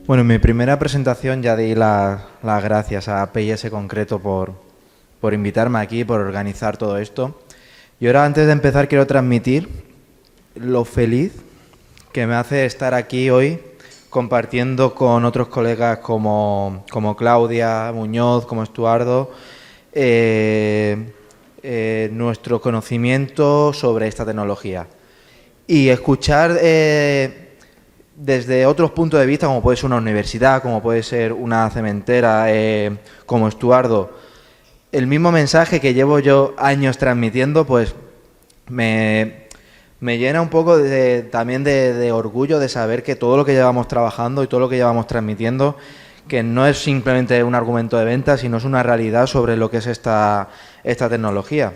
Bueno, en mi primera presentación ya di las gracias a PIS Concreto por invitarme aquí, por organizar todo esto. Y ahora, antes de empezar, quiero transmitir lo feliz que me hace estar aquí hoy compartiendo con otros colegas como Claudia Muñoz, como Estuardo, nuestro conocimiento sobre esta tecnología. Y escuchar desde otros puntos de vista, como puede ser una universidad, como puede ser una cementera, como Estuardo, el mismo mensaje que llevo yo años transmitiendo, pues me llena un poco también de orgullo de saber que todo lo que llevamos trabajando y todo lo que llevamos transmitiendo, que no es simplemente un argumento de venta, sino es una realidad sobre lo que es esta tecnología.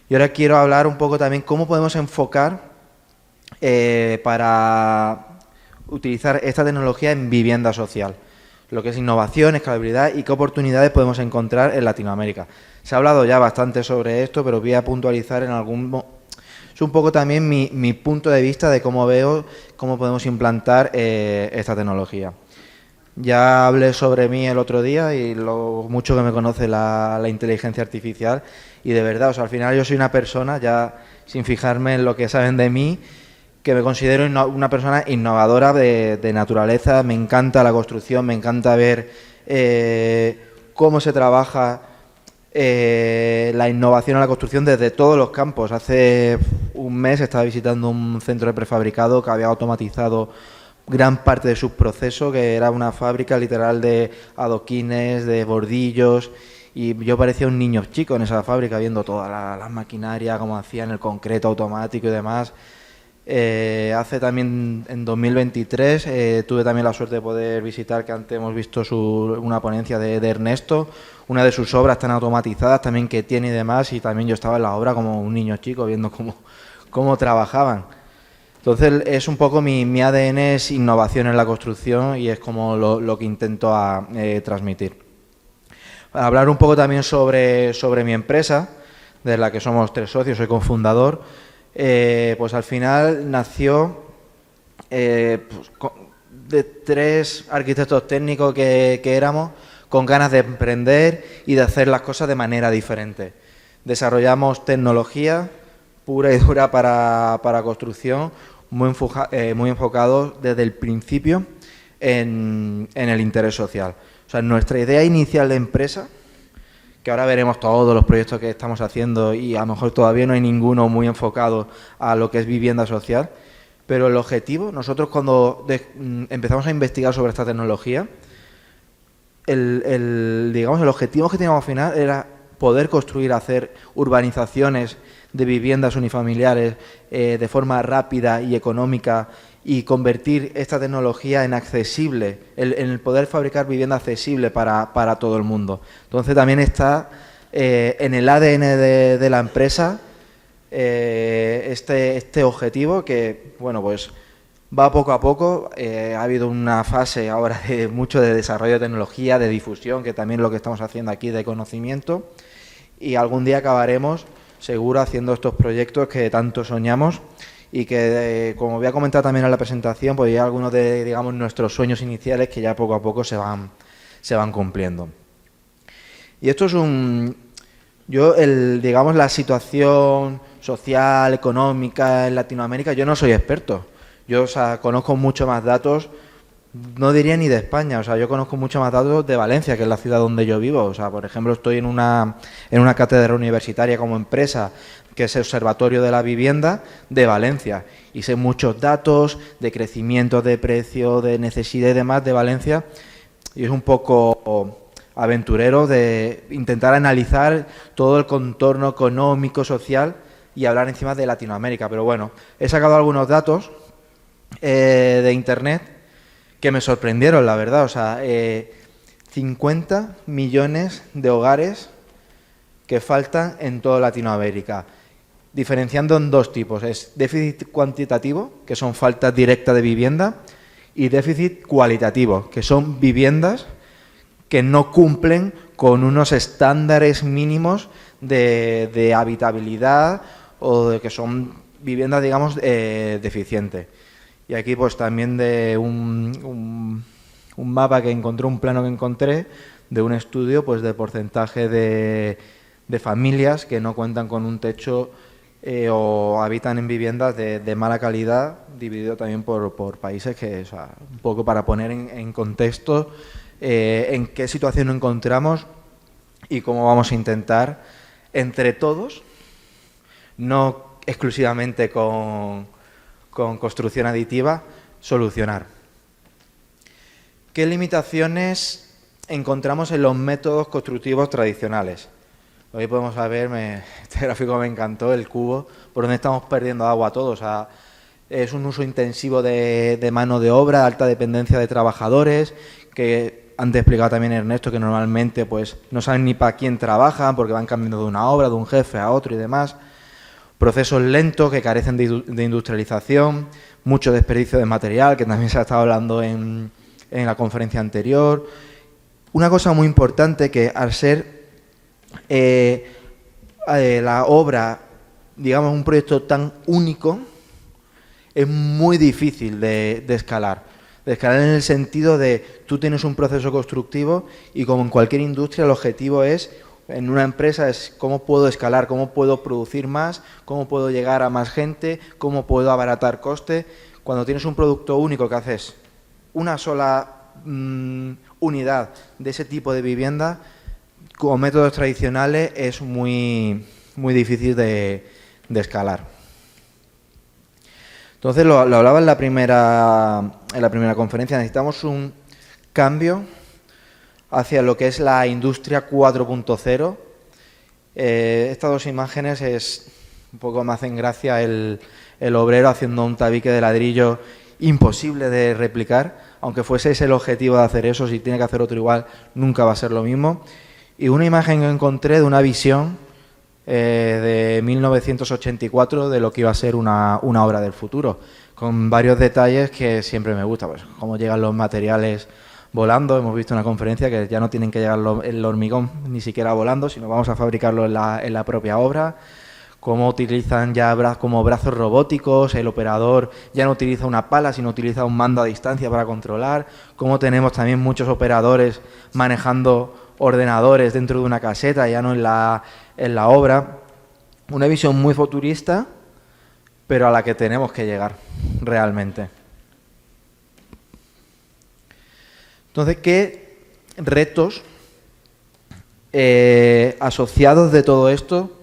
Y ahora quiero hablar un poco también cómo podemos enfocar para utilizar esta tecnología en vivienda social, lo que es innovación, escalabilidad y qué oportunidades podemos encontrar en Latinoamérica. Se ha hablado ya bastante sobre esto, pero voy a puntualizar en es un poco también mi punto de vista de cómo veo cómo podemos implantar esta tecnología. Ya hablé sobre mí el otro día y lo mucho que me conoce la inteligencia artificial, y de verdad, o sea, al final yo soy una persona, ya sin fijarme en lo que saben de mí, que me considero una persona innovadora de naturaleza. Me encanta la construcción, me encanta ver cómo se trabaja la innovación en la construcción desde todos los campos. Hace un mes estaba visitando un centro de prefabricado que había automatizado gran parte de sus procesos, que era una fábrica literal de adoquines, de bordillos, y yo parecía un niño chico en esa fábrica viendo toda la maquinaria, cómo hacían el concreto automático y demás. Hace también, en 2023, tuve también la suerte de poder visitar, que antes hemos visto una ponencia de Ernesto, una de sus obras tan automatizadas también que tiene y demás, y también yo estaba en la obra como un niño chico viendo cómo trabajaban. Entonces es un poco mi ADN, es innovación en la construcción, y es como lo que intento transmitir. Para hablar un poco también sobre mi empresa, de la que somos 3 socios, soy cofundador. Pues al final nació de 3 arquitectos técnicos que éramos, con ganas de emprender y de hacer las cosas de manera diferente. Desarrollamos tecnología pura y dura para construcción, muy enfocados desde el principio en el interés social. O sea, nuestra idea inicial de empresa, que ahora veremos todos los proyectos que estamos haciendo, y a lo mejor todavía no hay ninguno muy enfocado a lo que es vivienda social, pero el objetivo, nosotros cuando empezamos a investigar sobre esta tecnología, digamos, el objetivo que teníamos al final era poder construir, hacer urbanizaciones de viviendas unifamiliares de forma rápida y económica, y convertir esta tecnología en accesible, en el poder fabricar vivienda accesible para todo el mundo. Entonces también está en el ADN de la empresa este objetivo, que, bueno, pues va poco a poco. Ha habido una fase ahora de mucho de desarrollo de tecnología, de difusión, que también es lo que estamos haciendo aquí, de conocimiento, y algún día acabaremos seguro haciendo estos proyectos que tanto soñamos, y que, como voy a comentar también en la presentación, pues ya algunos de, digamos, nuestros sueños iniciales que ya poco a poco se van cumpliendo. Y esto es digamos, la situación social, económica en Latinoamérica, yo no soy experto. Yo, o sea, conozco mucho más datos, no diría ni de España, o sea, yo conozco mucho más datos de Valencia, que es la ciudad donde yo vivo. O sea, por ejemplo, estoy en una cátedra universitaria como empresa, que es el Observatorio de la Vivienda de Valencia, y sé muchos datos de crecimiento de precio, de necesidad y demás de Valencia, y es un poco aventurero de intentar analizar todo el contorno económico, social, y hablar encima de Latinoamérica. Pero bueno, he sacado algunos datos de internet que me sorprendieron, la verdad. O sea, 50 millones de hogares que faltan en toda Latinoamérica, diferenciando en 2 tipos. Es déficit cuantitativo, que son faltas directas de vivienda, y déficit cualitativo, que son viviendas que no cumplen con unos estándares mínimos de habitabilidad, o de que son viviendas, digamos, deficientes. Y aquí pues también de un un mapa que encontré, un plano que encontré de un estudio pues de porcentaje de familias que no cuentan con un techo o habitan en viviendas de mala calidad, dividido también por países, que, o sea, un poco para poner en contexto en qué situación nos encontramos y cómo vamos a intentar, entre todos, no exclusivamente con construcción aditiva, solucionar. ¿Qué limitaciones encontramos en los métodos constructivos tradicionales? Hoy podemos ver, este gráfico me encantó, el cubo, por donde estamos perdiendo agua todos. O sea, es un uso intensivo de mano de obra, alta dependencia de trabajadores, que antes explicado también Ernesto, que normalmente pues no saben ni para quién trabajan, porque van cambiando de una obra, de un jefe a otro y demás. Procesos lentos que carecen de industrialización, mucho desperdicio de material, que también se ha estado hablando en la conferencia anterior. Una cosa muy importante, que al ser la obra, digamos, un proyecto tan único, es muy difícil de escalar. De escalar en el sentido de tú tienes un proceso constructivo y, como en cualquier industria, el objetivo es, en una empresa, es cómo puedo escalar, cómo puedo producir más, cómo puedo llegar a más gente, cómo puedo abaratar coste. Cuando tienes un producto único que haces una sola unidad de ese tipo de vivienda, con métodos tradicionales es muy difícil de escalar. Entonces, lo hablaba en la primera conferencia, necesitamos un cambio hacia lo que es la industria 4.0. Estas dos imágenes un poco me hacen gracia, el obrero haciendo un tabique de ladrillo imposible de replicar, aunque fuese ese el objetivo de hacer eso. Si tiene que hacer otro igual, nunca va a ser lo mismo. Y una imagen que encontré de una visión de 1984 de lo que iba a ser una obra del futuro, con varios detalles que siempre me gusta, pues cómo llegan los materiales volando. Hemos visto en una conferencia que ya no tienen que llegar el hormigón ni siquiera volando, sino vamos a fabricarlo en la propia obra. Cómo utilizan ya como brazos robóticos, el operador ya no utiliza una pala, sino utiliza un mando a distancia para controlar. Cómo tenemos también muchos operadores manejando ordenadores dentro de una caseta, ya no en la obra. Una visión muy futurista, pero a la que tenemos que llegar realmente. Entonces, ¿qué retos asociados de todo esto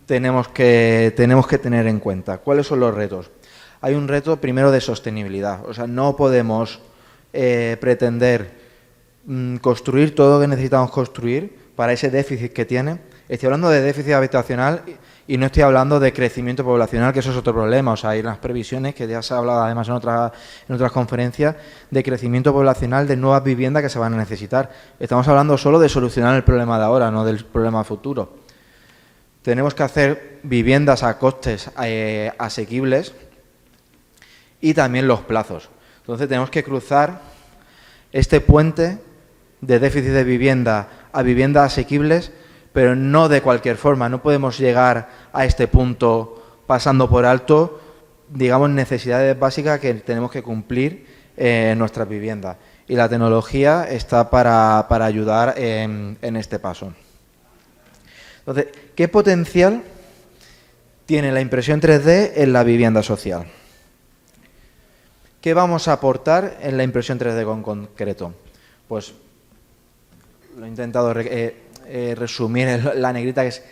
tenemos que tener en cuenta? ¿Cuáles son los retos? Hay un reto primero de sostenibilidad. O sea, no podemos pretender construir todo lo que necesitamos construir para ese déficit que tiene. Estoy hablando de déficit habitacional y no estoy hablando de crecimiento poblacional, que eso es otro problema. O sea, hay unas previsiones que ya se ha hablado además en otras conferencias de crecimiento poblacional, de nuevas viviendas que se van a necesitar. Estamos hablando solo de solucionar el problema de ahora, no del problema futuro. Tenemos que hacer viviendas a costes asequibles y también los plazos. Entonces tenemos que cruzar este puente de déficit de vivienda a viviendas asequibles, pero no de cualquier forma. No podemos llegar a este punto pasando por alto, digamos, necesidades básicas que tenemos que cumplir en nuestras viviendas. Y la tecnología está para ayudar en este paso. Entonces, ¿qué potencial tiene la impresión 3D en la vivienda social? ¿Qué vamos a aportar en la impresión 3D con concreto? Pues lo he intentado resumir en la negrita, que es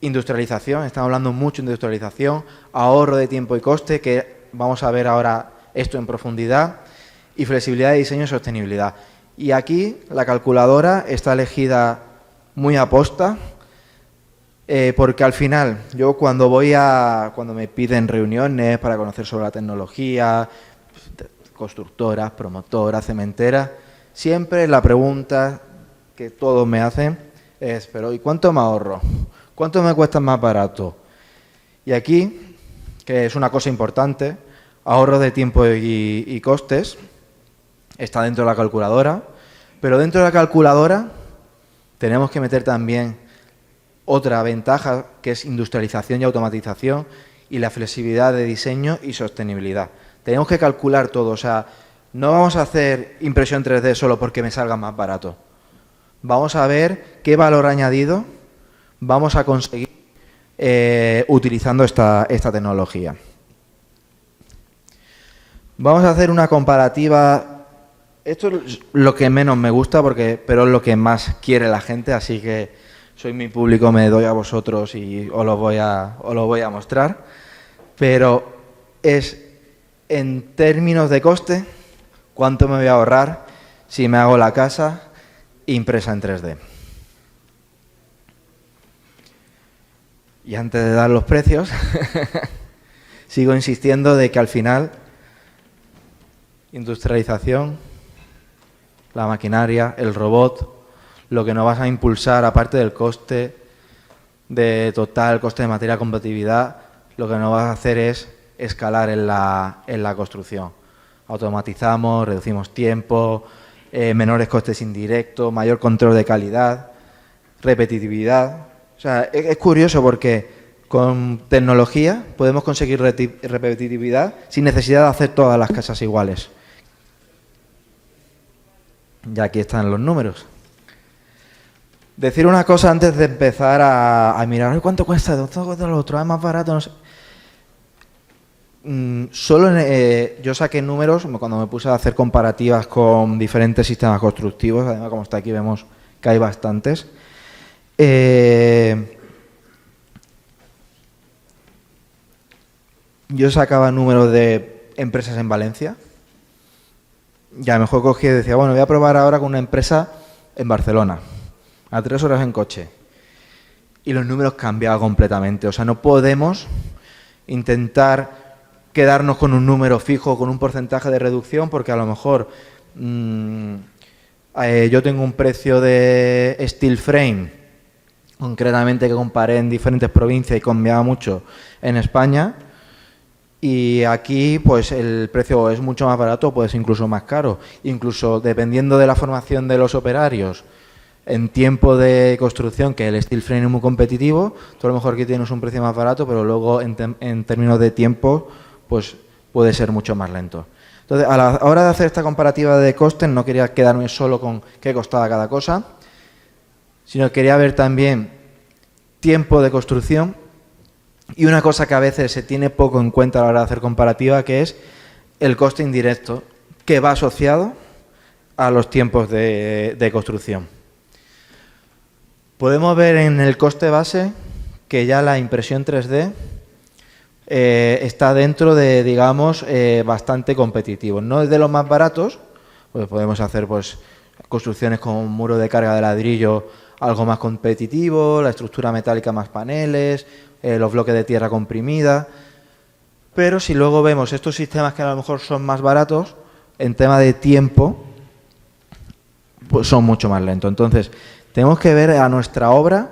industrialización. Estamos hablando mucho de industrialización, ahorro de tiempo y coste, que vamos a ver ahora esto en profundidad, y flexibilidad de diseño y sostenibilidad. Y aquí la calculadora está elegida muy a posta, porque al final yo cuando me piden reuniones para conocer sobre la tecnología, constructoras, promotoras, cementeras, siempre la pregunta que todos me hacen es: pero ¿y cuánto me ahorro? ¿Cuánto me cuesta más barato? Y aquí, que es una cosa importante, ahorro de tiempo y costes, está dentro de la calculadora, pero dentro de la calculadora tenemos que meter también otra ventaja, que es industrialización y automatización, y la flexibilidad de diseño y sostenibilidad. Tenemos que calcular todo. O sea, no vamos a hacer impresión 3D solo porque me salga más barato. Vamos a ver qué valor añadido vamos a conseguir utilizando esta tecnología. Vamos a hacer una comparativa. Esto es lo que menos me gusta, pero es lo que más quiere la gente, así que soy mi público, me doy a vosotros y os lo voy a mostrar. Pero es, en términos de coste, cuánto me voy a ahorrar si me hago la casa impresa en 3D. Y antes de dar los precios, sigo insistiendo de que al final, industrialización, la maquinaria, el robot, lo que nos va a impulsar, aparte del coste de total, coste de materia, competitividad, lo que nos va a hacer es escalar en la construcción. Automatizamos, reducimos tiempo, menores costes indirectos, mayor control de calidad, repetitividad. O sea, es curioso porque con tecnología podemos conseguir repetitividad sin necesidad de hacer todas las casas iguales. Y aquí están los números. Decir una cosa antes de empezar a mirar cuánto cuesta, todo lo otro es más barato, no sé. Yo saqué números cuando me puse a hacer comparativas con diferentes sistemas constructivos. Además, como está aquí, vemos que hay bastantes. Yo sacaba números de empresas en Valencia. Y a lo mejor cogí y decía, bueno, voy a probar ahora con una empresa en Barcelona, a 3 horas en coche. Y los números cambiaban completamente. O sea, no podemos intentar quedarnos con un número fijo, con un porcentaje de reducción, porque a lo mejor yo tengo un precio de steel frame, concretamente que comparé en diferentes provincias y cambiaba mucho en España, y aquí pues el precio es mucho más barato, puede ser incluso más caro, incluso dependiendo de la formación de los operarios en tiempo de construcción, que el steel frame es muy competitivo, tú a lo mejor aquí tienes un precio más barato, pero luego en términos de tiempo pues puede ser mucho más lento. Entonces, a la hora de hacer esta comparativa de costes, no quería quedarme solo con qué costaba cada cosa, sino quería ver también tiempo de construcción y una cosa que a veces se tiene poco en cuenta a la hora de hacer comparativa, que es el coste indirecto, que va asociado a los tiempos de construcción. Podemos ver en el coste base que ya la impresión 3D está dentro de, digamos, bastante competitivo. No es de los más baratos, pues podemos hacer pues construcciones con un muro de carga de ladrillo algo más competitivo, la estructura metálica más paneles, los bloques de tierra comprimida. Pero si luego vemos estos sistemas que a lo mejor son más baratos, en tema de tiempo, pues son mucho más lentos. Entonces, tenemos que ver a nuestra obra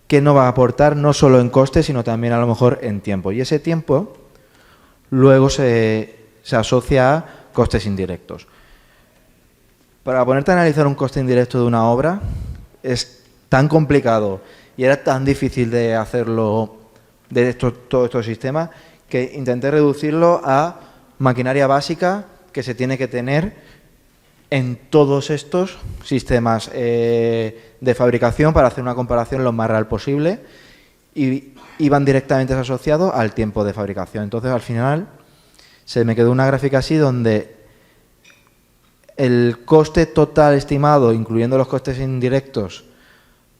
qué nos va a aportar, no solo en coste, sino también a lo mejor en tiempo. Y ese tiempo luego se asocia a costes indirectos. Para ponerte a analizar un coste indirecto de una obra es tan complicado y era tan difícil de hacerlo de todos estos sistemas que intenté reducirlo a maquinaria básica que se tiene que tener en todos estos sistemas de fabricación para hacer una comparación lo más real posible y iban directamente asociados al tiempo de fabricación. Entonces, al final, se me quedó una gráfica así donde el coste total estimado, incluyendo los costes indirectos,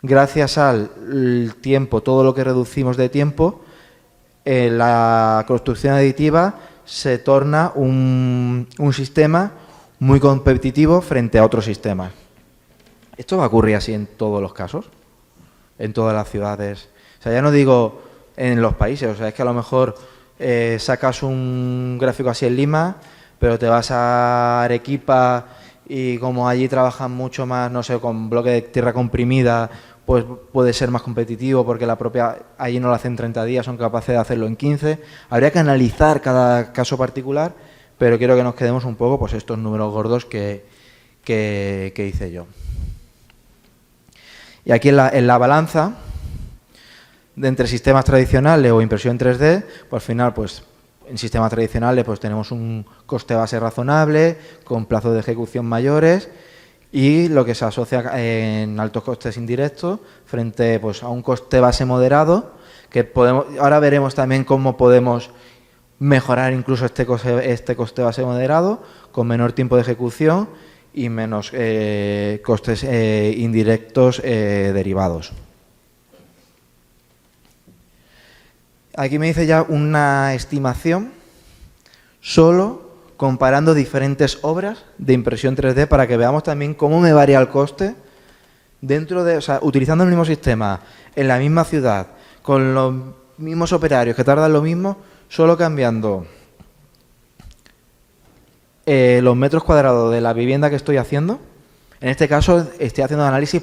gracias al tiempo, todo lo que reducimos de tiempo, la construcción aditiva se torna un sistema muy competitivo frente a otros sistemas. ¿Esto va a ocurrir así en todos los casos? ¿En todas las ciudades? O sea, ya no digo en los países, o sea, es que a lo mejor sacas un gráfico así en Lima, pero te vas a Arequipa y como allí trabajan mucho más, no sé, con bloque de tierra comprimida, pues puede ser más competitivo porque la propia allí no lo hacen en 30 días, son capaces de hacerlo en 15. Habría que analizar cada caso particular, pero quiero que nos quedemos un poco pues estos números gordos que hice yo. Y aquí en la balanza de entre sistemas tradicionales o impresión 3D, pues al final pues en sistemas tradicionales pues tenemos un coste base razonable, con plazos de ejecución mayores y lo que se asocia en altos costes indirectos frente pues, a un coste base moderado, que ahora veremos también cómo podemos mejorar incluso este coste base moderado con menor tiempo de ejecución y menos costes indirectos derivados. Aquí me dice ya una estimación solo comparando diferentes obras de impresión 3D para que veamos también cómo me varía el coste dentro de, o sea, utilizando el mismo sistema en la misma ciudad, con los mismos operarios que tardan lo mismo, solo cambiando los metros cuadrados de la vivienda que estoy haciendo. En este caso estoy haciendo análisis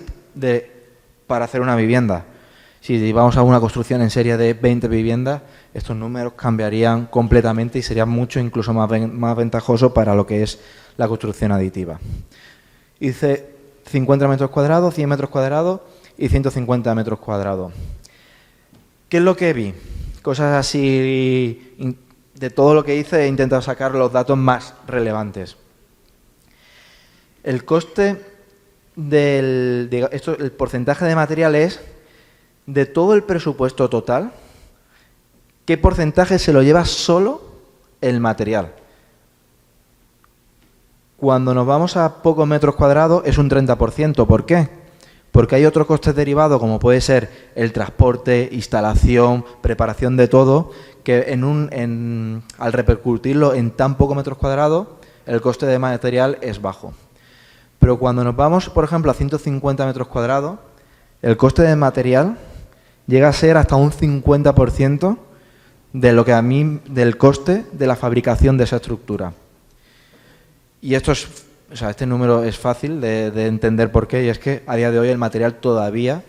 para hacer una vivienda. Si vamos a una construcción en serie de 20 viviendas, estos números cambiarían completamente y sería mucho incluso más ventajoso para lo que es la construcción aditiva. Hice 50 metros cuadrados, 100 metros cuadrados y 150 metros cuadrados. ¿Qué es lo que vi? Cosas así, de todo lo que hice he intentado sacar los datos más relevantes. El coste el porcentaje de materiales de todo el presupuesto total, ¿qué porcentaje se lo lleva solo el material? Cuando nos vamos a pocos metros cuadrados es un 30%. ¿Por qué? Porque hay otros costes derivados, como puede ser el transporte, instalación, preparación de todo, que al repercutirlo en tan pocos metros cuadrados, el coste de material es bajo. Pero cuando nos vamos, por ejemplo, a 150 metros cuadrados, el coste de material llega a ser hasta un 50% de lo que del coste de la fabricación de esa estructura. Y este número es fácil de entender por qué, y es que a día de hoy el material todavía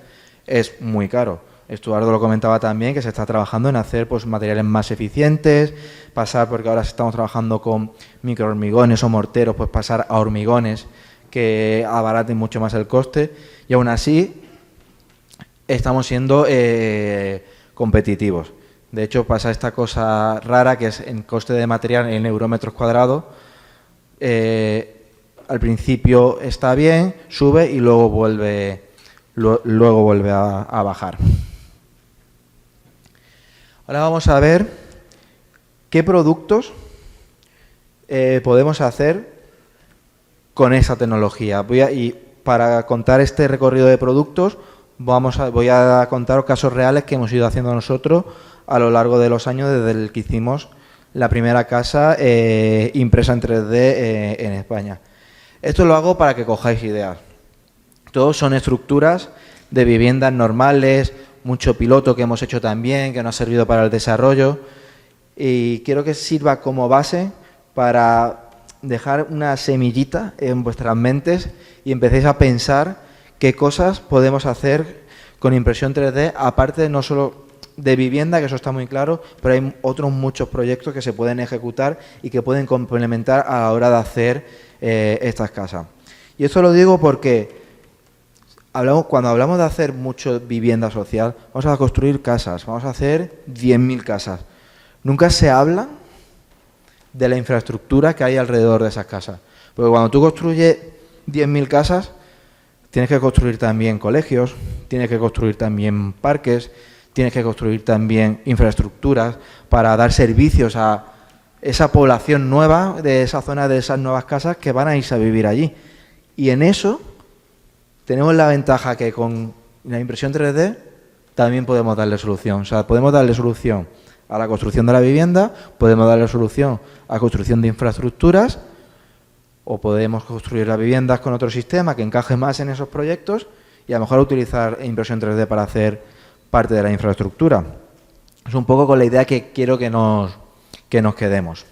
es muy caro. Estuardo lo comentaba también, que se está trabajando en hacer pues, materiales más eficientes, porque ahora estamos trabajando con microhormigones o morteros, pues pasar a hormigones que abaraten mucho más el coste, y aún así estamos siendo competitivos. De hecho, pasa esta cosa rara que es en coste de material en eurometros cuadrados. Al principio está bien, sube y luego vuelve a bajar. Ahora vamos a ver qué productos podemos hacer con esa tecnología. Y para contar este recorrido de productos voy a contaros casos reales que hemos ido haciendo nosotros a lo largo de los años desde el que hicimos la primera casa impresa en 3D en España. Esto lo hago para que cojáis ideas. Todos son estructuras de viviendas normales, mucho piloto que hemos hecho también, que nos ha servido para el desarrollo, y quiero que sirva como base para dejar una semillita en vuestras mentes y empecéis a pensar qué cosas podemos hacer con impresión 3D, aparte no solo de vivienda, que eso está muy claro, pero hay otros muchos proyectos que se pueden ejecutar y que pueden complementar a la hora de hacer estas casas. Y esto lo digo porque cuando hablamos de hacer mucho vivienda social, vamos a construir casas, vamos a hacer 10.000 casas. Nunca se habla de la infraestructura que hay alrededor de esas casas. Porque cuando tú construyes 10.000 casas, tienes que construir también colegios, tienes que construir también parques, tienes que construir también infraestructuras para dar servicios a esa población nueva de esa zona, de esas nuevas casas que van a irse a vivir allí. Y en eso tenemos la ventaja que con la impresión 3D también podemos darle solución. O sea, podemos darle solución a la construcción de la vivienda, podemos darle solución a la construcción de infraestructuras, o podemos construir las viviendas con otro sistema que encaje más en esos proyectos y a lo mejor utilizar impresión 3D para hacer parte de la infraestructura. Es un poco con la idea que quiero que nos quedemos.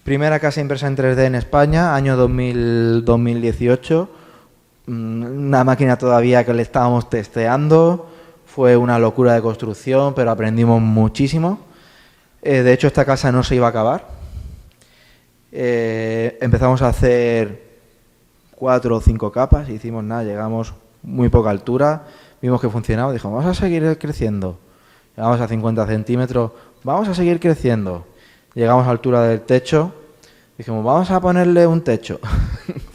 Primera casa impresa en 3D en España, año 2018. Una máquina todavía que le estábamos testeando. Fue una locura de construcción, pero aprendimos muchísimo. De hecho, esta casa no se iba a acabar. Empezamos a hacer 4 o 5 capas y hicimos nada, llegamos muy poca altura, vimos que funcionaba, dijimos, vamos a seguir creciendo. Llegamos a 50 centímetros, vamos a seguir creciendo. Llegamos a la altura del techo, dijimos, vamos a ponerle un techo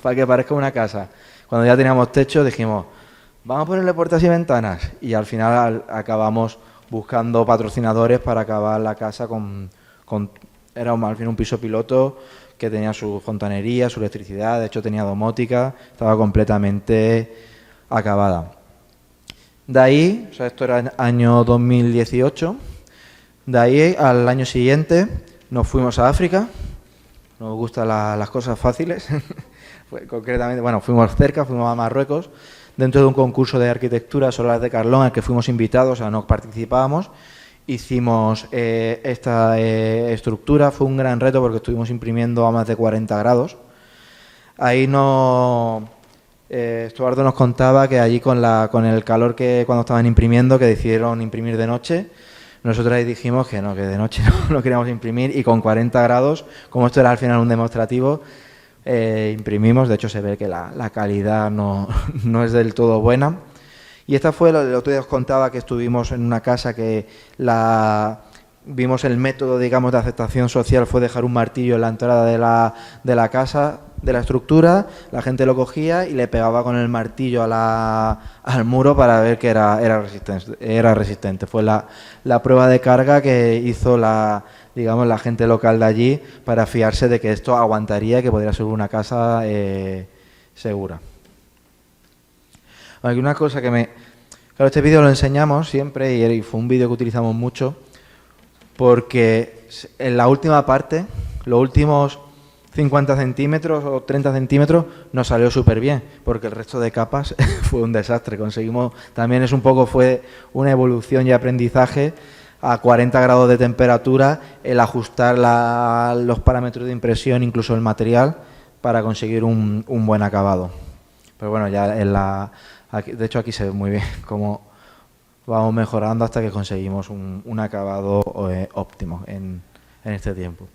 para que parezca una casa. Cuando ya teníamos techo dijimos, vamos a ponerle puertas y ventanas. Y al final acabamos buscando patrocinadores para acabar la casa era al fin un piso piloto que tenía su fontanería, su electricidad, de hecho tenía domótica, estaba completamente acabada. De ahí, o sea, esto era el año 2018, de ahí al año siguiente nos fuimos a África, nos gustan las cosas fáciles, concretamente, bueno, fuimos cerca, fuimos a Marruecos, dentro de un concurso de arquitectura solar de Carlón al que fuimos invitados, o sea, no participábamos. Hicimos esta estructura, fue un gran reto porque estuvimos imprimiendo a más de 40 grados. Ahí Estuardo nos contaba que allí con el calor que cuando estaban imprimiendo, que decidieron imprimir de noche, nosotros ahí dijimos que no, que de noche no queríamos imprimir y con 40 grados, como esto era al final un demostrativo, imprimimos. De hecho se ve que la calidad no es del todo buena. Y esta fue, el otro día os contaba que estuvimos en una casa que vimos el método, digamos, de aceptación social fue dejar un martillo en la entrada de la casa, de la estructura, la gente lo cogía y le pegaba con el martillo al muro para ver que era resistente. Fue la prueba de carga que hizo la gente local de allí para fiarse de que esto aguantaría y que podría ser una casa segura. Hay una cosa claro, este vídeo lo enseñamos siempre y fue un vídeo que utilizamos mucho porque en la última parte, los últimos 50 centímetros o 30 centímetros nos salió súper bien, porque el resto de capas fue un desastre. También fue una evolución y aprendizaje a 40 grados de temperatura, el ajustar los parámetros de impresión, incluso el material, para conseguir un buen acabado. Pero bueno, ya de hecho aquí se ve muy bien cómo vamos mejorando hasta que conseguimos un acabado óptimo en este tiempo.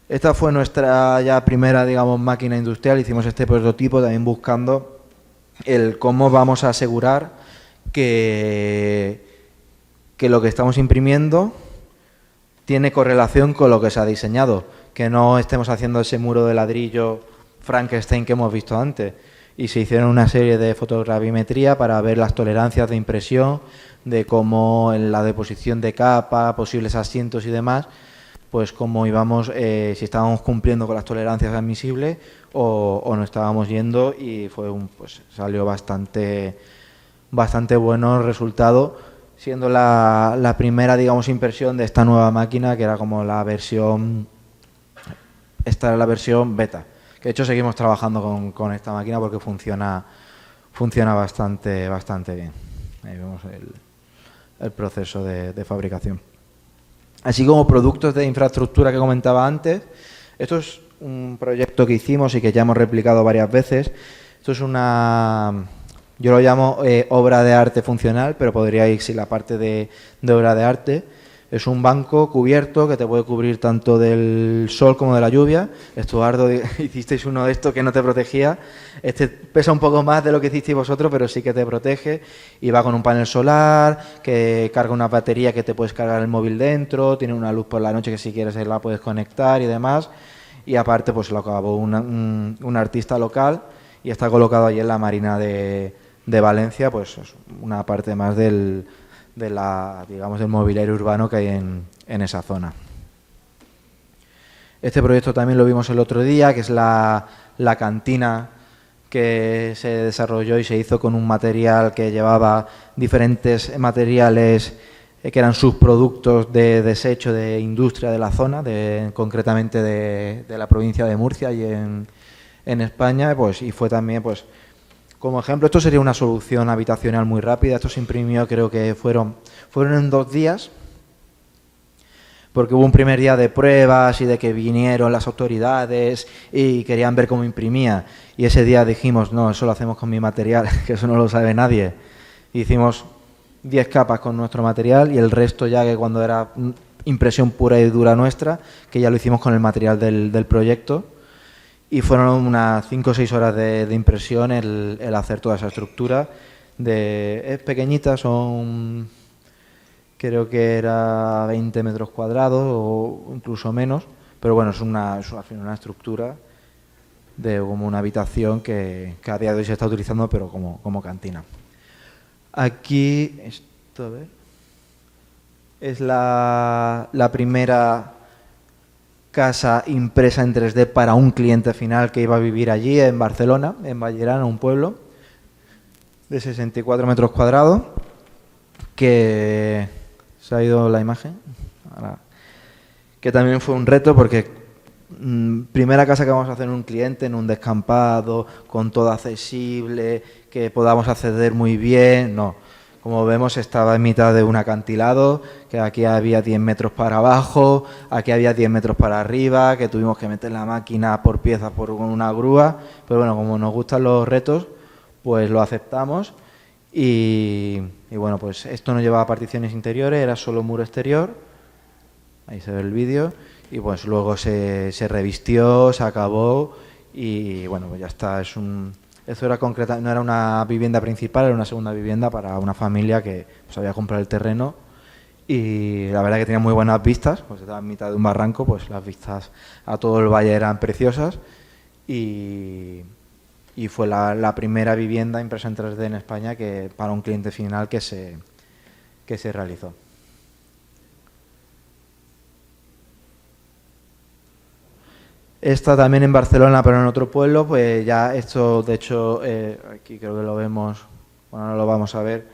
Esta fue nuestra ya primera, digamos, máquina industrial. Hicimos este prototipo también buscando el cómo vamos a asegurar que lo que estamos imprimiendo tiene correlación con lo que se ha diseñado, que no estemos haciendo ese muro de ladrillo Frankenstein que hemos visto antes. Y se hicieron una serie de fotogravimetría para ver las tolerancias de impresión, de cómo en la deposición de capa, posibles asientos y demás, pues cómo íbamos, si estábamos cumpliendo con las tolerancias admisibles o no estábamos yendo, y salió bastante bueno el resultado, siendo la primera, digamos, impresión de esta nueva máquina, que era como la versión beta. De hecho, seguimos trabajando con esta máquina porque funciona bastante bien. Ahí vemos el proceso de fabricación. Así como productos de infraestructura que comentaba antes, esto es un proyecto que hicimos y que ya hemos replicado varias veces. Esto es yo lo llamo obra de arte funcional, pero podría irse la parte de obra de arte. Es un banco cubierto que te puede cubrir tanto del sol como de la lluvia. Estuardo, hicisteis uno de estos que no te protegía. Este pesa un poco más de lo que hicisteis vosotros, pero sí que te protege. Y va con un panel solar, que carga una batería que te puedes cargar el móvil dentro. Tiene una luz por la noche que si quieres la puedes conectar y demás. Y aparte pues lo acabó un artista local y está colocado allí en la Marina de Valencia, pues una parte más del mobiliario urbano que hay en esa zona. Este proyecto también lo vimos el otro día, que es la cantina que se desarrolló y se hizo con un material que llevaba diferentes materiales que eran subproductos de desecho de industria de la zona, concretamente de la provincia de Murcia y en España, y fue también como ejemplo. Esto sería una solución habitacional muy rápida. Esto se imprimió, creo que fueron en 2 días, porque hubo un primer día de pruebas y de que vinieron las autoridades y querían ver cómo imprimía. Y ese día dijimos, no, eso lo hacemos con mi material, que eso no lo sabe nadie. Hicimos 10 capas con nuestro material y el resto ya, que cuando era impresión pura y dura nuestra, que ya lo hicimos con el material del proyecto. Y fueron unas 5 o 6 horas de impresión el hacer toda esa estructura. Es pequeñita, creo que era 20 metros cuadrados o incluso menos, pero bueno, es al final una estructura de como una habitación que a día de hoy se está utilizando, pero como cantina. Aquí, esto, a ver, es la primera casa impresa en 3D para un cliente final que iba a vivir allí en Barcelona, en Vallerana, un pueblo de 64 metros cuadrados, que se ha ido la imagen, ahora, que también fue un reto porque primera casa que vamos a hacer en un cliente, en un descampado, con todo accesible, que podamos acceder muy bien, no. Como vemos, estaba en mitad de un acantilado, que aquí había 10 metros para abajo, aquí había 10 metros para arriba, que tuvimos que meter la máquina por piezas con una grúa. Pero bueno, como nos gustan los retos, pues lo aceptamos. Y bueno, pues esto no llevaba particiones interiores, era solo muro exterior. Ahí se ve el vídeo. Y pues luego se revistió, se acabó y bueno, pues ya está. Eso era concreta, no era una vivienda principal, era una segunda vivienda para una familia que pues había comprado el terreno y la verdad que tenía muy buenas vistas, pues estaba en mitad de un barranco, pues las vistas a todo el valle eran preciosas y fue la primera vivienda impresa en 3D en España que para un cliente final que se realizó. Esta también en Barcelona, pero en otro pueblo, pues ya esto, de hecho, aquí creo que lo vemos, bueno, no lo vamos a ver,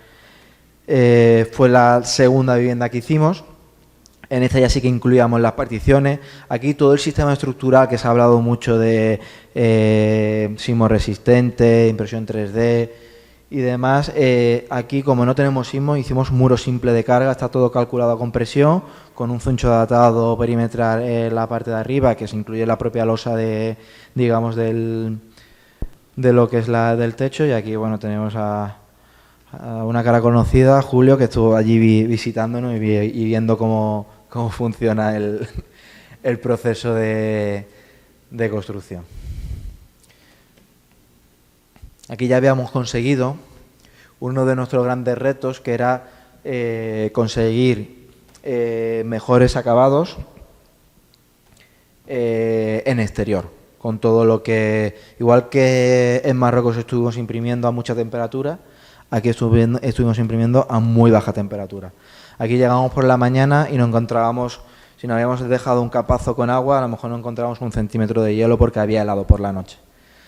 fue la segunda vivienda que hicimos. En esta ya sí que incluíamos las particiones. Aquí todo el sistema estructural, que se ha hablado mucho de sismo resistente, impresión 3D y demás, aquí como no tenemos sismo, hicimos muro simple de carga, está todo calculado a compresión, con un zoncho datado perimetral en la parte de arriba, que se incluye la propia losa de lo que es del techo, y aquí bueno tenemos a una cara conocida, Julio, que estuvo allí visitándonos y viendo cómo funciona el proceso de construcción. Aquí ya habíamos conseguido uno de nuestros grandes retos, que era conseguir mejores acabados en exterior, con todo lo que, igual que en Marruecos estuvimos imprimiendo a mucha temperatura, aquí estuvimos imprimiendo a muy baja temperatura. Aquí llegamos por la mañana y nos encontrábamos, si no habíamos dejado un capazo con agua, a lo mejor no encontrábamos 1 centímetro de hielo porque había helado por la noche.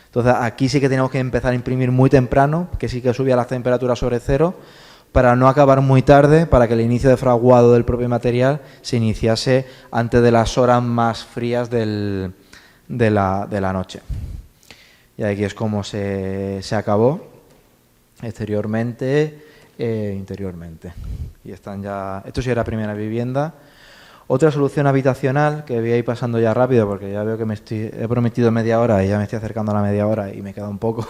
Entonces aquí sí que teníamos que empezar a imprimir muy temprano, que sí que subía las temperaturas sobre cero, para no acabar muy tarde, para que el inicio de fraguado del propio material se iniciase antes de las horas más frías de la noche. Y aquí es como se acabó, exteriormente e interiormente. Y están ya. Esto sí era primera vivienda. Otra solución habitacional, que voy a ir pasando ya rápido porque ya veo que he prometido media hora y ya me estoy acercando a la media hora y me queda un poco.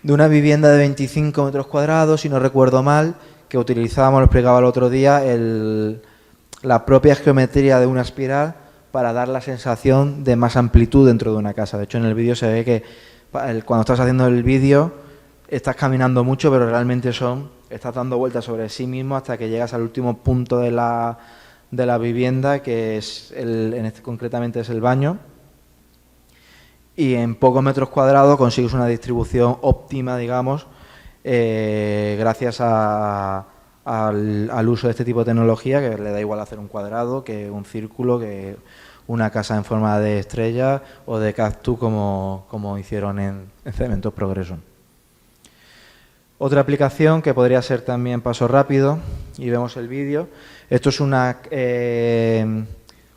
De una vivienda de 25 metros cuadrados, si no recuerdo mal, que utilizábamos, lo explicaba el otro día, la propia geometría de una espiral para dar la sensación de más amplitud dentro de una casa. De hecho, en el vídeo se ve que cuando estás haciendo el vídeo estás caminando mucho, pero realmente estás dando vueltas sobre sí mismo hasta que llegas al último punto de la vivienda, que es concretamente es el baño, y en pocos metros cuadrados consigues una distribución óptima, digamos, gracias al uso de este tipo de tecnología, que le da igual hacer un cuadrado que un círculo, que una casa en forma de estrella o de cactus como hicieron en Cementos Progreso. Otra aplicación que podría ser también paso rápido, y vemos el vídeo. Esto es una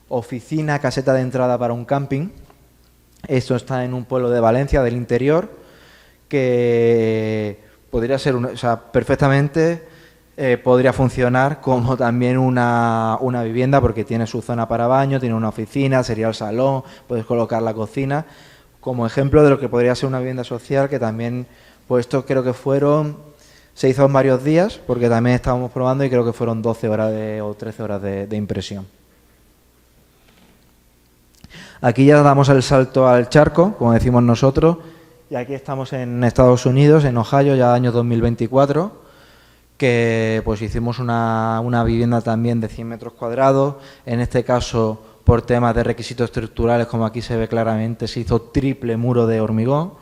oficina, caseta de entrada para un camping. Esto está en un pueblo de Valencia, del interior, que podría ser, perfectamente podría funcionar como también una vivienda, porque tiene su zona para baño, tiene una oficina, sería el salón, puedes colocar la cocina, como ejemplo de lo que podría ser una vivienda social, que también, pues esto creo que se hizo en varios días, porque también estábamos probando y creo que fueron 12 horas o 13 horas de impresión. Aquí ya damos el salto al charco, como decimos nosotros, y aquí estamos en Estados Unidos, en Ohio, ya año 2024, que pues hicimos una vivienda también de 100 metros cuadrados. En este caso, por temas de requisitos estructurales, como aquí se ve claramente, se hizo triple muro de hormigón,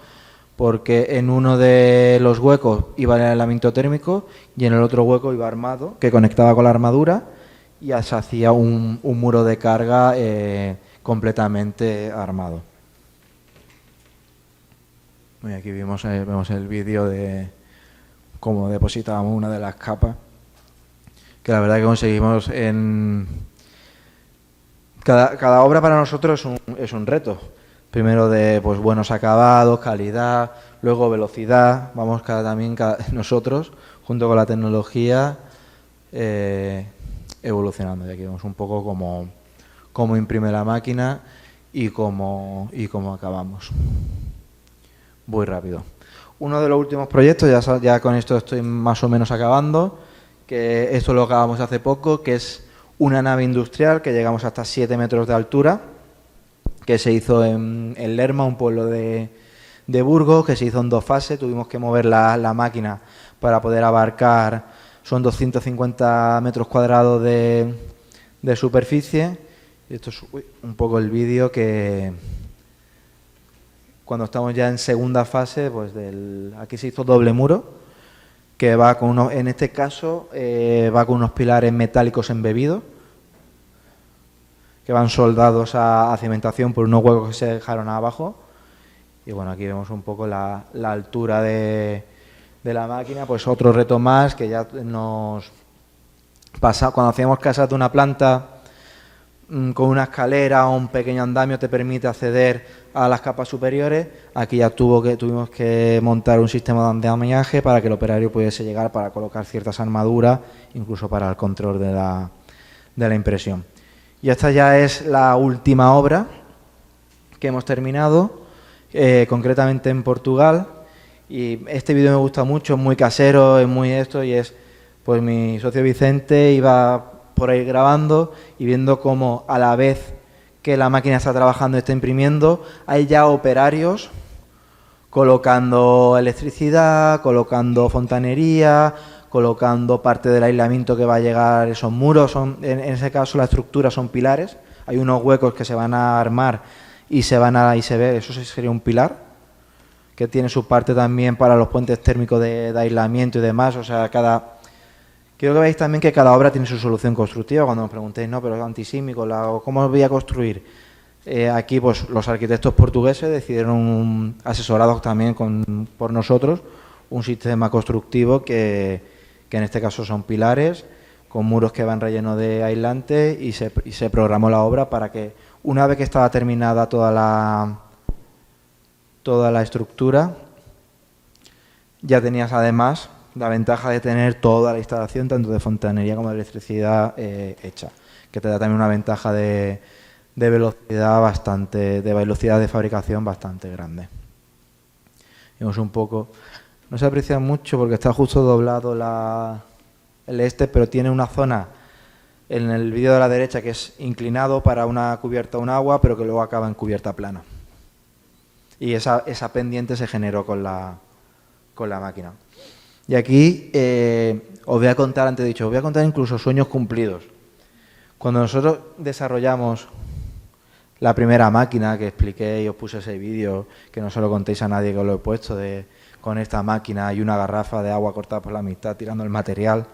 porque en uno de los huecos iba el aislamiento térmico y en el otro hueco iba armado, que conectaba con la armadura, y se hacía un muro de carga completamente armado. Y aquí vemos el vídeo de cómo depositábamos una de las capas, que la verdad que conseguimos en... Cada obra para nosotros es un reto. Primero de pues buenos acabados, calidad, luego velocidad. Vamos nosotros, junto con la tecnología, evolucionando. Y aquí vemos un poco cómo imprime la máquina y cómo acabamos. Muy rápido. Uno de los últimos proyectos, ya con esto estoy más o menos acabando, que esto lo acabamos hace poco, que es una nave industrial que llegamos hasta 7 metros de altura, que se hizo en Lerma, un pueblo de Burgos, que se hizo en 2 fases. Tuvimos que mover la máquina para poder abarcar, son 250 metros cuadrados de superficie. Esto es un poco el vídeo que... Cuando estamos ya en segunda fase, pues aquí se hizo doble muro, que va con en este caso va con unos pilares metálicos embebidos, que van soldados a cimentación por unos huecos que se dejaron abajo. Y bueno, aquí vemos un poco la altura de la máquina. Pues otro reto más que ya nos pasa cuando hacíamos casas de una planta. Con una escalera o un pequeño andamio te permite acceder a las capas superiores. Aquí ya tuvimos que montar un sistema de andamiaje para que el operario pudiese llegar para colocar ciertas armaduras, incluso para el control de la impresión. Y esta ya es la última obra que hemos terminado, concretamente en Portugal. Y este vídeo me gusta mucho, es muy casero, es muy esto, y es, pues mi socio Vicente iba por ahí grabando y viendo cómo a la vez que la máquina está trabajando y está imprimiendo, hay ya operarios colocando electricidad, colocando fontanería, colocando parte del aislamiento que va a llegar. Esos muros en ese caso la estructura son pilares, hay unos huecos que se van a armar y se ve, eso sería un pilar, que tiene su parte también para los puentes térmicos de aislamiento y demás. O sea, quiero que veáis también que cada obra tiene su solución constructiva. Cuando nos preguntéis, no, pero es antisísmico, ¿cómo voy a construir? Aquí pues los arquitectos portugueses decidieron, asesorados también por nosotros, un sistema constructivo que en este caso son pilares, con muros que van rellenos de aislante, y se programó la obra para que una vez que estaba terminada toda la estructura, ya tenías además la ventaja de tener toda la instalación, tanto de fontanería como de electricidad, hecha, que te da también una ventaja de velocidad de velocidad de fabricación bastante grande. Vemos un poco, no se aprecia mucho porque está justo doblado pero tiene una zona en el vídeo de la derecha que es inclinado para una cubierta, un agua, pero que luego acaba en cubierta plana. Y esa pendiente se generó con la máquina. Y aquí os voy a contar, os voy a contar incluso sueños cumplidos. Cuando nosotros desarrollamos la primera máquina que expliqué y os puse ese vídeo, que no se lo contéis a nadie que os lo he puesto, con esta máquina y una garrafa de agua cortada por la mitad tirando el material,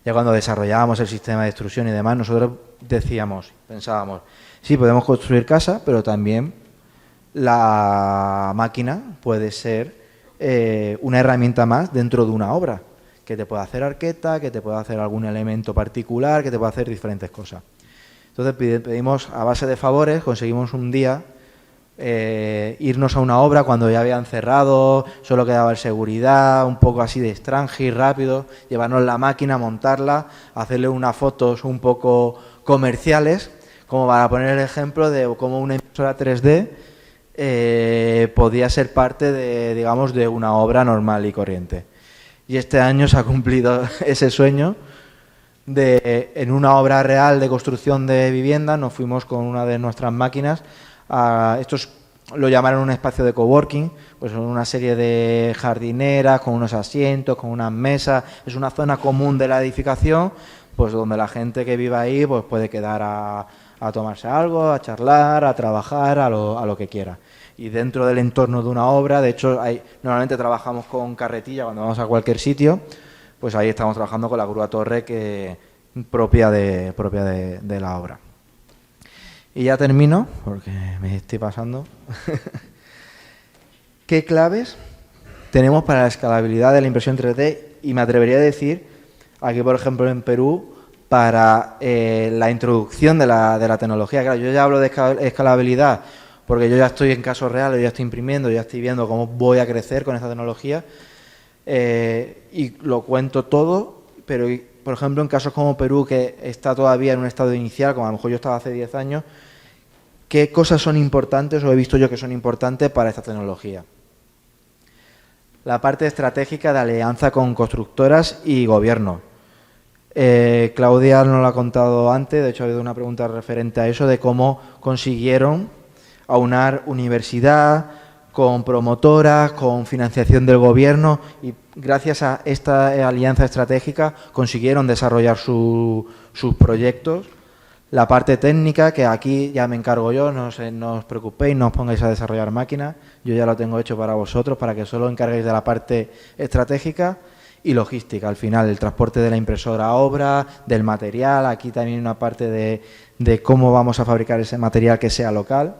ya cuando desarrollábamos el sistema de extrusión y demás, nosotros pensábamos, sí, podemos construir casa, pero también la máquina puede ser una herramienta más dentro de una obra, que te puede hacer arqueta, que te puede hacer algún elemento particular, que te puede hacer diferentes cosas. Entonces pedimos, a base de favores, conseguimos un día irnos a una obra cuando ya habían cerrado, solo quedaba el seguridad, un poco así de extranji, rápido, llevarnos la máquina, montarla, hacerle unas fotos un poco comerciales, como para poner el ejemplo de cómo una impresora 3D podía ser parte de una obra normal y corriente. Y este año se ha cumplido ese sueño en una obra real de construcción de vivienda. Nos fuimos con una de nuestras máquinas. Esto es lo llamaron un espacio de coworking, pues son una serie de jardineras con unos asientos, con unas mesas, es una zona común de la edificación, pues donde la gente que vive ahí pues puede quedar a tomarse algo, a charlar, a trabajar, a lo que quiera. Y dentro del entorno de una obra, de hecho, normalmente trabajamos con carretilla cuando vamos a cualquier sitio, pues ahí estamos trabajando con la grúa torre propia de la obra. Y ya termino, porque me estoy pasando. ¿Qué claves tenemos para la escalabilidad de la impresión 3D? Y me atrevería a decir, aquí por ejemplo en Perú, para la introducción de la tecnología. Claro, yo ya hablo de escalabilidad porque yo ya estoy en casos reales, yo ya estoy imprimiendo, ya estoy viendo cómo voy a crecer con esta tecnología y lo cuento todo, pero por ejemplo en casos como Perú, que está todavía en un estado inicial, como a lo mejor yo estaba hace 10 años, ¿qué cosas son importantes o he visto yo que son importantes para esta tecnología? La parte estratégica de alianza con constructoras y gobierno. Claudia nos lo ha contado antes, de hecho ha habido una pregunta referente a eso, de cómo consiguieron aunar universidad con promotoras, con financiación del gobierno y gracias a esta alianza estratégica consiguieron desarrollar sus proyectos. La parte técnica, que aquí ya me encargo yo, no os preocupéis, no os pongáis a desarrollar máquinas, yo ya lo tengo hecho para vosotros, para que solo encarguéis de la parte estratégica. Y logística, al final, el transporte de la impresora a obra, del material, aquí también una parte de cómo vamos a fabricar ese material que sea local.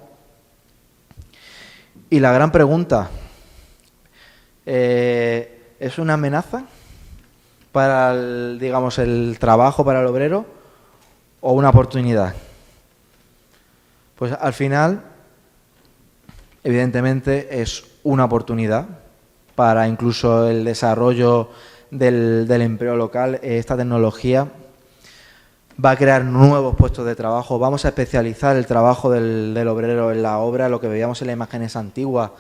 Y la gran pregunta, ¿es una amenaza para el trabajo, para el obrero, o una oportunidad? Pues al final, evidentemente, es una oportunidad para incluso el desarrollo del empleo local. Esta tecnología va a crear nuevos puestos de trabajo, vamos a especializar el trabajo del obrero en la obra, lo que veíamos en las imágenes antiguas,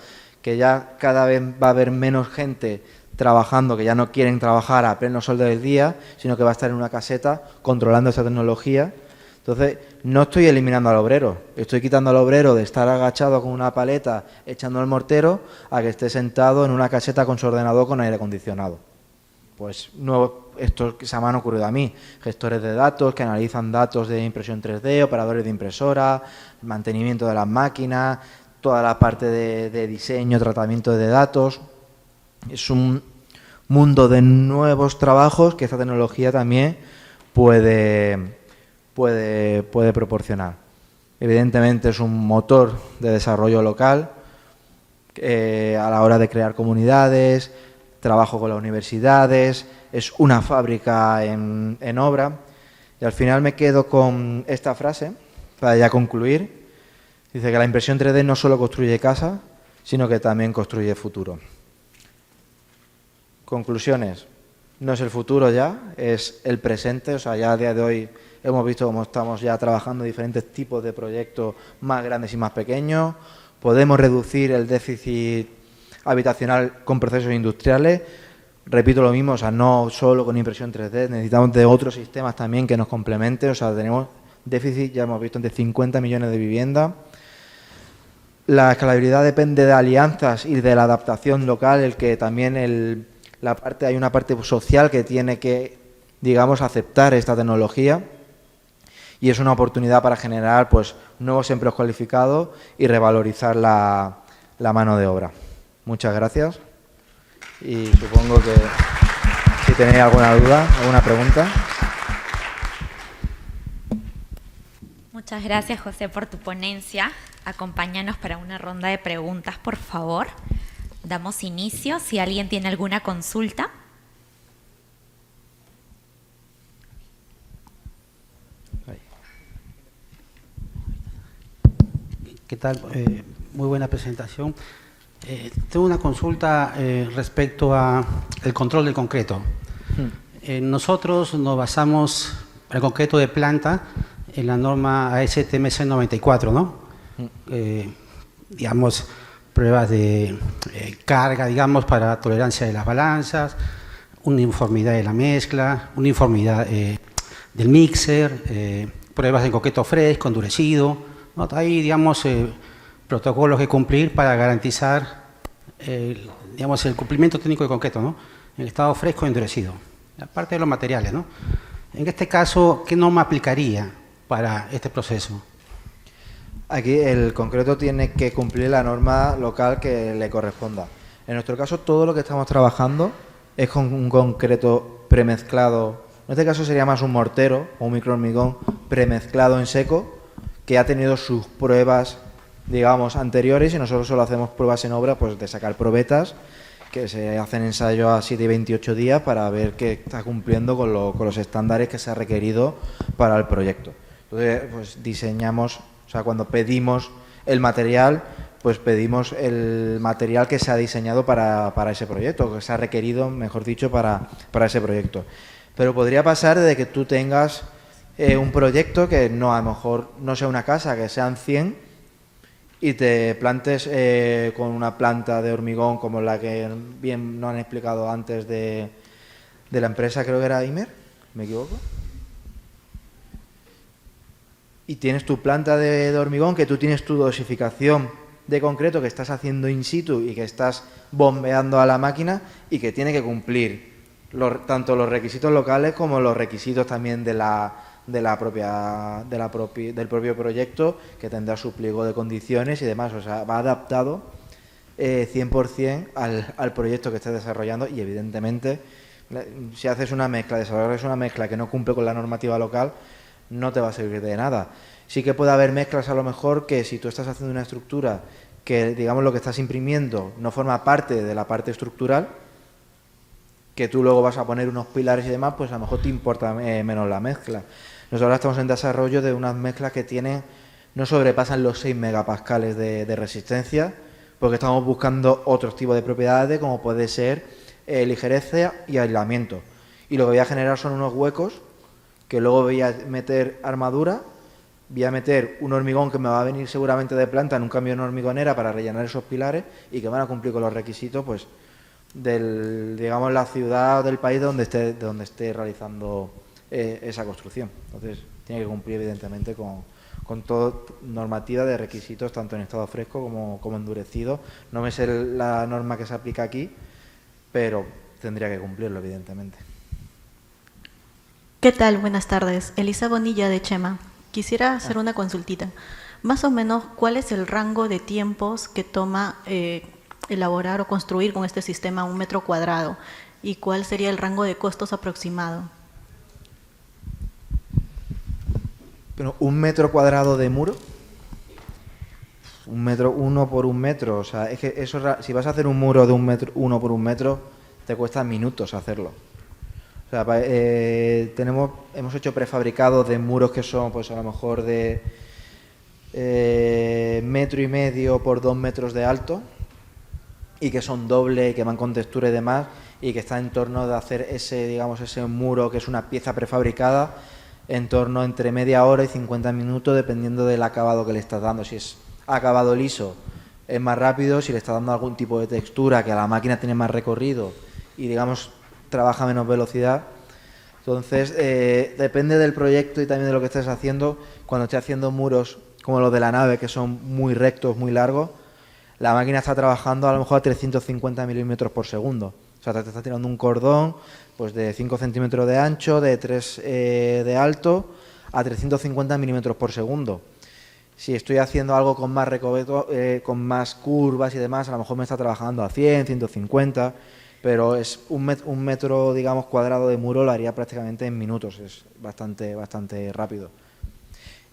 que ya cada vez va a haber menos gente trabajando, que ya no quieren trabajar a pleno sol del día, sino que va a estar en una caseta controlando esa tecnología. Entonces, no estoy eliminando al obrero, estoy quitando al obrero de estar agachado con una paleta echando el mortero a que esté sentado en una caseta con su ordenador con aire acondicionado. Pues esto que se me han ocurrido a mí, gestores de datos que analizan datos de impresión 3D, operadores de impresora, mantenimiento de las máquinas, toda la parte de diseño, tratamiento de datos. Es un mundo de nuevos trabajos que esta tecnología también puede proporcionar. Evidentemente es un motor de desarrollo local a la hora de crear comunidades, trabajo con las universidades, es una fábrica en obra. Y al final me quedo con esta frase, para ya concluir. Dice que la impresión 3D no solo construye casa, sino que también construye futuro. Conclusiones. No es el futuro ya, es el presente. O sea, ya a día de hoy hemos visto cómo estamos ya trabajando diferentes tipos de proyectos más grandes y más pequeños. Podemos reducir el déficit habitacional con procesos industriales. Repito lo mismo, o sea, no solo con impresión 3D, necesitamos de otros sistemas también que nos complementen. O sea, tenemos déficit, ya hemos visto, de 50 millones de viviendas. La escalabilidad depende de alianzas y de la adaptación local, el que también hay una parte social que tiene que, digamos, aceptar esta tecnología. Y es una oportunidad para generar pues nuevos empleos cualificados y revalorizar la mano de obra. Muchas gracias y supongo que si tenéis alguna duda, alguna pregunta. Muchas gracias, José, por tu ponencia. Acompáñanos para una ronda de preguntas, por favor. Damos inicio. Si alguien tiene alguna consulta. ¿Qué tal? Muy buena presentación. Tengo una consulta respecto al control del concreto. Nosotros nos basamos para el concreto de planta en la norma ASTM 94, ¿no? Digamos, pruebas de carga, digamos, para tolerancia de las balanzas, uniformidad de la mezcla, uniformidad del mixer, pruebas de concreto fresco, endurecido, ¿no? Hay, digamos, protocolos que cumplir para garantizar digamos, el cumplimiento técnico de concreto, ¿no? En estado fresco e endurecido, aparte de los materiales, ¿no? En este caso, ¿qué norma aplicaría para este proceso? Aquí el concreto tiene que cumplir la norma local que le corresponda. En nuestro caso, todo lo que estamos trabajando es con un concreto premezclado. En este caso sería más un mortero o un microhormigón premezclado en seco, que ha tenido sus pruebas, digamos, anteriores, y nosotros solo hacemos pruebas en obra, pues de sacar probetas, que se hacen ensayos a 7 y 28 días para ver que está cumpliendo con los estándares que se ha requerido para el proyecto. Entonces, pues diseñamos, o sea, cuando pedimos el material, pues pedimos el material que se ha diseñado para ese proyecto, que se ha requerido, mejor dicho, para ese proyecto. Pero podría pasar de que tú tengas un proyecto que no, a lo mejor no sea una casa, que sean 100, y te plantes con una planta de hormigón como la que bien nos han explicado antes de la empresa, creo que era Imer, ¿me equivoco? Y tienes tu planta de hormigón, que tú tienes tu dosificación de concreto que estás haciendo in situ y que estás bombeando a la máquina y que tiene que cumplir tanto los requisitos locales como los requisitos también del propio proyecto, que tendrá su pliego de condiciones y demás. O sea, va adaptado 100% al proyecto que estés desarrollando, y evidentemente si haces una mezcla, desarrollas una mezcla que no cumple con la normativa local, no te va a servir de nada. Sí que puede haber mezclas a lo mejor que, si tú estás haciendo una estructura que, digamos, lo que estás imprimiendo no forma parte de la parte estructural, que tú luego vas a poner unos pilares y demás, pues a lo mejor te importa menos la mezcla. Nosotros ahora estamos en desarrollo de unas mezclas que no sobrepasan los 6 megapascales de resistencia, porque estamos buscando otros tipos de propiedades, como puede ser ligereza y aislamiento. Y lo que voy a generar son unos huecos que luego voy a meter armadura, voy a meter un hormigón que me va a venir seguramente de planta en un camión hormigonera para rellenar esos pilares, y que van a cumplir con los requisitos, pues, digamos, la ciudad o del país donde esté realizando esa construcción. Entonces tiene que cumplir evidentemente con toda normativa de requisitos, tanto en estado fresco como endurecido. No me sé la norma que se aplica aquí, pero tendría que cumplirlo evidentemente. ¿Qué tal? Buenas tardes. Elisa Bonilla, de Chema. Quisiera hacer una consultita. Más o menos, ¿cuál es el rango de tiempos que toma elaborar o construir con este sistema 1 metro cuadrado? ¿Y cuál sería el rango de costos aproximado? Pero 1 metro cuadrado de muro, 1 por 1 metro, o sea, es que eso, si vas a hacer un muro de 1 por 1 metro, te cuesta minutos hacerlo. O sea, hemos hecho prefabricados de muros que son, pues a lo mejor de 1,5 metros por 2 metros de alto, y que son doble y que van con textura y demás, y que está en torno de hacer ese muro, que es una pieza prefabricada, en torno entre media hora y 50 minutos, dependiendo del acabado que le estás dando. Si es acabado liso, es más rápido. Si le estás dando algún tipo de textura, que a la máquina tiene más recorrido y, digamos, trabaja menos velocidad. Entonces, depende del proyecto y también de lo que estés haciendo. Cuando estés haciendo muros como los de la nave, que son muy rectos, muy largos, la máquina está trabajando a lo mejor a 350 milímetros por segundo. O sea, te está tirando un cordón, pues, de 5 centímetros de ancho, de 3 de alto, a 350 milímetros por segundo. Si estoy haciendo algo con más recoveco, con más curvas y demás, a lo mejor me está trabajando a 100, 150, pero es un metro, digamos, cuadrado de muro lo haría prácticamente en minutos. Es bastante rápido.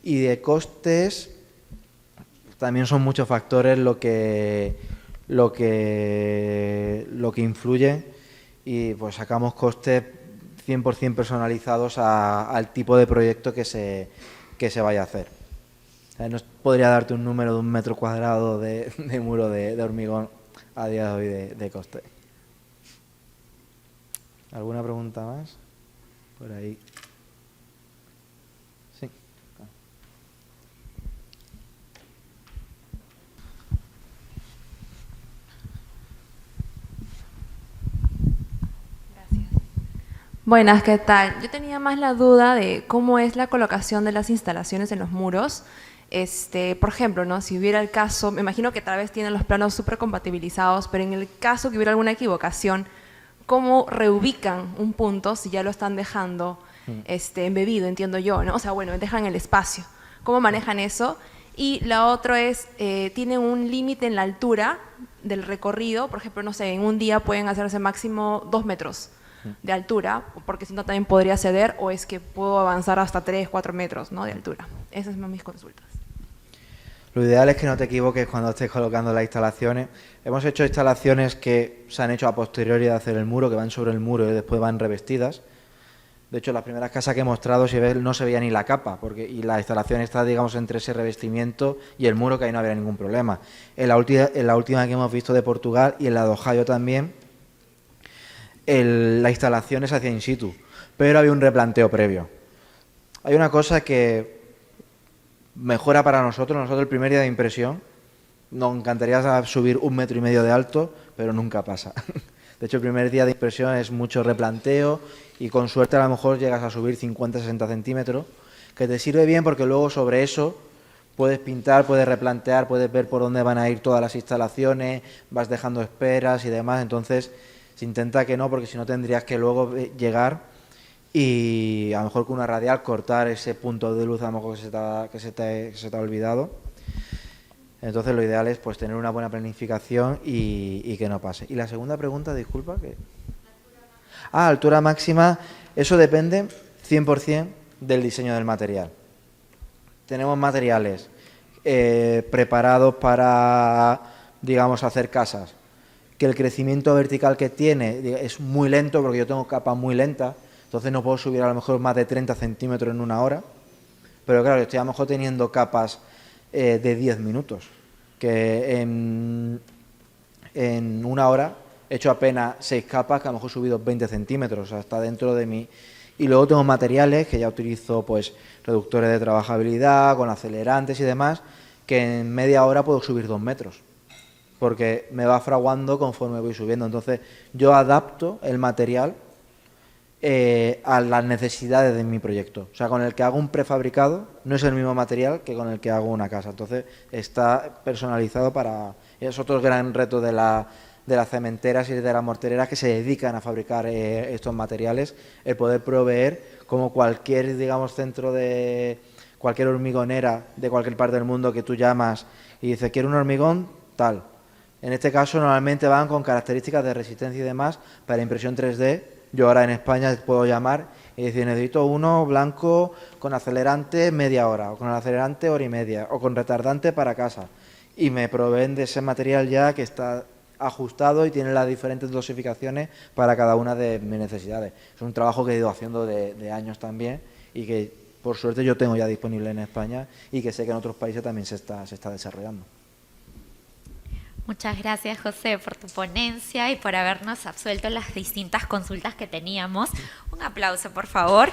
Y de costes, también son muchos factores lo que influye, y pues sacamos costes 100% personalizados al tipo de proyecto que se vaya a hacer. No podría darte un número de 1 metro cuadrado de muro de hormigón a día de hoy de coste. ¿Alguna pregunta más? Por ahí. Sí. Buenas, ¿qué tal? Yo tenía más la duda de cómo es la colocación de las instalaciones en los muros. por ejemplo, ¿no? Si hubiera el caso, me imagino que tal vez tienen los planos súper compatibilizados, pero en el caso que hubiera alguna equivocación, ¿cómo reubican un punto si ya lo están dejando embebido, entiendo yo, ¿no? O sea, bueno, dejan el espacio. ¿Cómo manejan eso? Y la otra es, ¿tienen un límite en la altura del recorrido? Por ejemplo, no sé, en un día pueden hacerse máximo 2 metros de altura, porque si no también podría ceder, o es que puedo avanzar hasta 3, 4 metros, ¿no?, de altura. Esas son mis consultas. Lo ideal es que no te equivoques cuando estés colocando las instalaciones. Hemos hecho instalaciones que se han hecho a posteriori de hacer el muro, que van sobre el muro y después van revestidas. De hecho, las primeras casas que he mostrado, si ves, no se veía ni la capa, y la instalación está, digamos, entre ese revestimiento y el muro, que ahí no había ningún problema. En la última que hemos visto de Portugal y en la de Ohio también, la instalación es hacia in situ, pero había un replanteo previo. Hay una cosa que mejora para nosotros el primer día de impresión, nos encantaría subir 1,5 metros de alto, pero nunca pasa. De hecho, el primer día de impresión es mucho replanteo y con suerte a lo mejor llegas a subir 50-60 centímetros, que te sirve bien porque luego sobre eso puedes pintar, puedes replantear, puedes ver por dónde van a ir todas las instalaciones, vas dejando esperas y demás. Entonces se intenta que no, porque si no tendrías que luego llegar y a lo mejor con una radial cortar ese punto de luz a lo mejor que se te ha olvidado. Entonces lo ideal es pues tener una buena planificación y que no pase. Y la segunda pregunta, disculpa, que... altura máxima, eso depende 100% del diseño del material. Tenemos materiales preparados para, digamos, hacer casas, que el crecimiento vertical que tiene es muy lento, porque yo tengo capas muy lentas, entonces no puedo subir a lo mejor más de 30 centímetros en una hora, pero claro, estoy a lo mejor teniendo capas de 10 minutos, que en una hora he hecho apenas 6 capas, que a lo mejor he subido 20 centímetros, o sea, está dentro de mi... Y luego tengo materiales que ya utilizo, pues, reductores de trabajabilidad, con acelerantes y demás, que en media hora puedo subir 2 metros, porque me va fraguando conforme voy subiendo. Entonces, yo adapto el material a las necesidades de mi proyecto. O sea, con el que hago un prefabricado no es el mismo material que con el que hago una casa. Entonces, está personalizado para... Es otro gran reto de las cementeras y de las mortereras que se dedican a fabricar estos materiales, el poder proveer, como cualquier, digamos, centro de... cualquier hormigonera de cualquier parte del mundo que tú llamas y dices, quiero un hormigón, tal. En este caso, normalmente van con características de resistencia y demás para impresión 3D. Yo ahora en España puedo llamar y decir, necesito uno blanco con acelerante media hora, o con el acelerante hora y media, o con retardante para casa. Y me proveen de ese material ya que está ajustado y tiene las diferentes dosificaciones para cada una de mis necesidades. Es un trabajo que he ido haciendo de años también y que por suerte yo tengo ya disponible en España y que sé que en otros países también se está desarrollando. Muchas gracias, José, por tu ponencia y por habernos absuelto las distintas consultas que teníamos. Un aplauso, por favor.